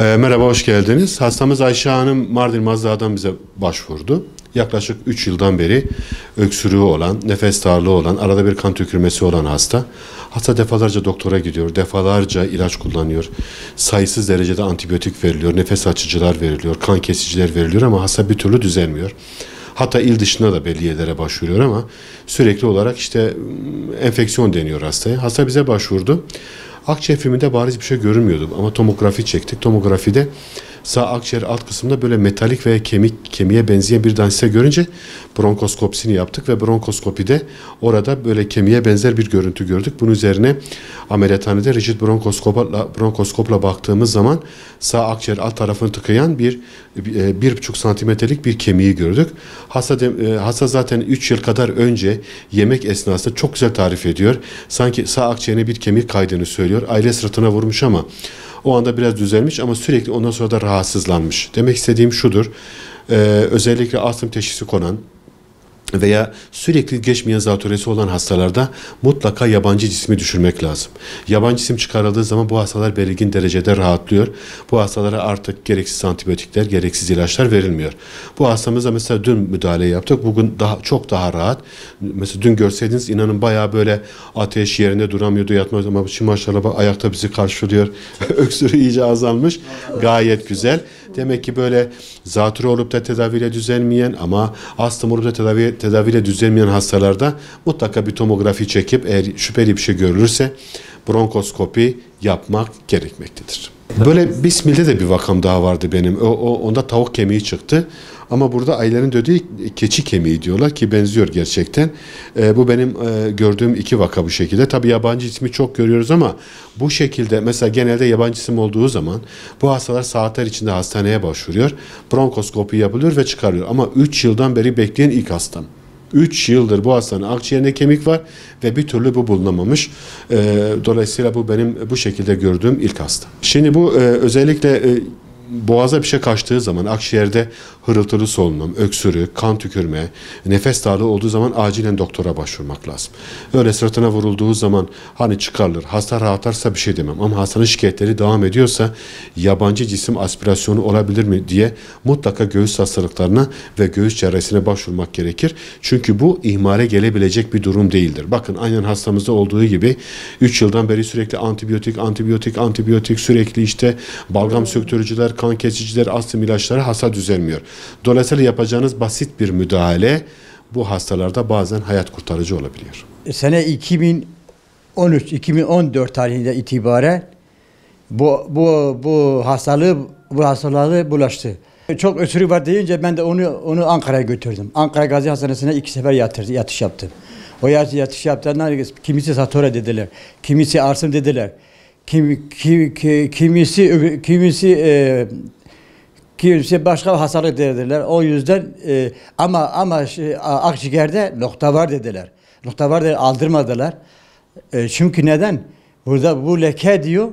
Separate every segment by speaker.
Speaker 1: Merhaba, hoş geldiniz. Hastamız Ayşe Hanım Mardin Mazdağ'dan bize başvurdu. Yaklaşık 3 yıldan beri öksürüğü olan, nefes darlığı olan, arada bir kan tükürmesi olan hasta. Hasta defalarca doktora gidiyor, defalarca ilaç kullanıyor. Sayısız derecede antibiyotik veriliyor, nefes açıcılar veriliyor, kan kesiciler veriliyor ama hasta bir türlü düzelmiyor. Hatta il dışına da belli yerlere başvuruyor ama sürekli olarak enfeksiyon deniyor hastaya. Hasta bize başvurdu. Akciğer filminde bariz bir şey görünmüyordu ama tomografi çektik. Tomografide sağ akciğer alt kısmında böyle metalik veya kemiğe benzeyen bir dansite görünce bronkoskopsini yaptık ve bronkoskopide orada böyle kemiğe benzer bir görüntü gördük. Bunun üzerine ameliyathanede rigid bronkoskopla baktığımız zaman sağ akciğer alt tarafını tıkayan 1,5 santimetrelik bir kemiği gördük. Hasta zaten 3 yıl kadar önce yemek esnasında çok güzel tarif ediyor. Sanki sağ akciğerine bir kemik kaydığını söylüyor. Aile sırtına vurmuş ama o anda biraz düzelmiş ama sürekli ondan sonra da rahatsızlanmış. Demek istediğim şudur. Özellikle astım teşhisi konan veya sürekli geçmeyen zatürresi olan hastalarda mutlaka yabancı cismi düşürmek lazım. Yabancı cisim çıkarıldığı zaman bu hastalar belirgin derecede rahatlıyor. Bu hastalara artık gereksiz antibiyotikler, gereksiz ilaçlar verilmiyor. Bu hastamıza mesela dün müdahale yaptık. Bugün çok daha rahat. Mesela dün görseydiniz inanın bayağı böyle ateş yerinde duramıyordu, yatmıyordu ama şimdi maşallah ayakta bizi karşılıyor. Öksürüğü iyice azalmış. Gayet güzel. Demek ki böyle zatürre olup da tedaviyle düzelmeyen ama astım olup da tedaviyle düzelmeyen hastalarda mutlaka bir tomografi çekip eğer şüpheli bir şey görülürse bronkoskopi yapmak gerekmektedir. Böyle Bismil'de de bir vakam daha vardı benim. Onda tavuk kemiği çıktı. Ama burada ailenin dediği keçi kemiği diyorlar ki benziyor gerçekten. Bu benim gördüğüm 2 vaka bu şekilde. Tabii yabancı ismi çok görüyoruz ama bu şekilde mesela genelde yabancı isim olduğu zaman bu hastalar saatler içinde hastaneye başvuruyor. Bronkoskopi yapılıyor ve çıkarılıyor. Ama 3 yıldan beri bekleyen ilk hastam. 3 yıldır bu hastanın akciğerinde kemik var ve bir türlü bu bulunamamış. Dolayısıyla bu benim bu şekilde gördüğüm ilk hasta. Şimdi bu özellikle boğaza bir şey kaçtığı zaman akciğerde hırıltılı solunum, öksürük, kan tükürme, nefes darlığı olduğu zaman acilen doktora başvurmak lazım. Öyle sırtına vurulduğu zaman hani çıkarılır, hasta rahatlarsa bir şey demem ama hastanın şikayetleri devam ediyorsa yabancı cisim aspirasyonu olabilir mi diye mutlaka göğüs hastalıklarına ve göğüs cerrahisine başvurmak gerekir. Çünkü bu ihmale gelebilecek bir durum değildir. Bakın aynen hastamızda olduğu gibi 3 yıldan beri sürekli antibiyotik sürekli balgam söktürücüler, kan kesiciler, astım ilaçları hasta düzelmiyor. Dolayısıyla yapacağınız basit bir müdahale bu hastalarda bazen hayat kurtarıcı olabiliyor.
Speaker 2: Sene 2013-2014 tarihinde itibaren bu hastalığı bulaştı. Çok öksürük var deyince ben de onu Ankara'ya götürdüm. Ankara Gazi Hastanesi'ne 2 sefer yatış yaptım. O yatış yaptığında kimisi satore dediler, kimisi arsım dediler. Kimisi başka hastalık dediler. O yüzden ama akciğerde nokta var dediler. Nokta var dediler, aldırmadılar. Çünkü neden? Burada bu leke diyor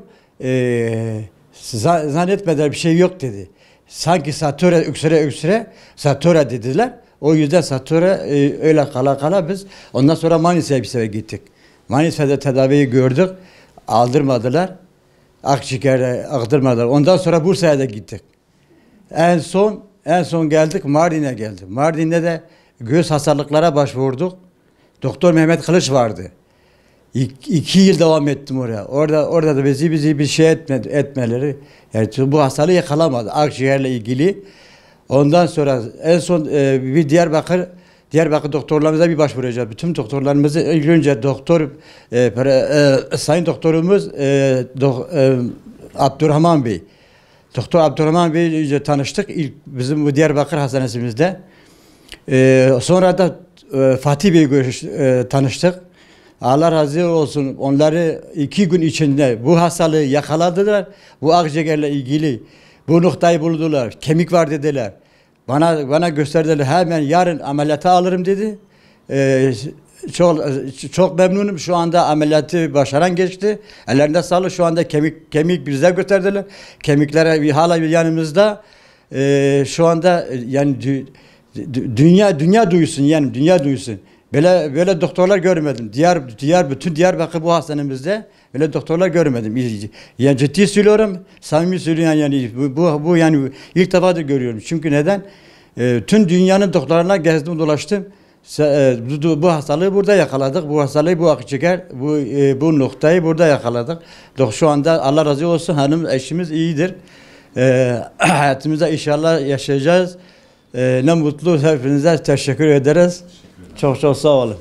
Speaker 2: zannetmediler bir şey yok dedi. Sanki satore öksüre satore dediler. O yüzden satore öyle kala biz ondan sonra Manisa'ya bir sefer gittik. Manisa'da tedaviyi gördük. Aldırmadılar. Akciğerde aldırmadılar. Ondan sonra Bursa'ya da gittik. En son geldik Mardin'e geldik. Mardin'de de göğüs hastalıklara başvurduk. Doktor Mehmet Kılıç vardı. 2 yıl devam ettim oraya. Orada da bizi bir şey etmeleri. Yani bu hastalığı yakalamadı akciğerle ilgili. Ondan sonra en son bir Diyarbakır doktorlarımıza bir başvuracağız. Bütün doktorlarımızı ilk önce sayın doktorumuz Abdurrahman Bey. Doktor Abdurrahman Bey ile tanıştık bizim bu Diyarbakır Hastanesimizde. Sonra da Fatih Bey tanıştık. Allah razı olsun onları 2 gün içinde bu hastalığı yakaladılar. Bu akciğerle ilgili bu noktayı buldular. Kemik var dediler. Bana gösterdiler hemen yarın ameliyata alırım dedi. Çok memnunum. Şu anda ameliyatı başaran geçti. Ellerinde sağlık. Şu anda kemik bize gösterdiler. Kemikler hala yanımızda. Şu anda yani dünya duysun yani dünya duysun. Böyle doktorlar görmedim. Bütün Diyarbakır bu hastanemizde böyle doktorlar görmedim. Yani ciddi söylüyorum, samimi söylüyorum yani bu yani ilk defadır görüyorum. Çünkü neden? Tüm dünyanın doktorlarına gezdim dolaştım. Bu hastalığı burada yakaladık. Bu hastalığı bu akciğer, bu noktayı burada yakaladık. Şu anda Allah razı olsun hanım eşimiz iyidir. Hayatımızda inşallah yaşayacağız. Ne mutlu hepinize teşekkür ederiz. Çok çok sağ olun.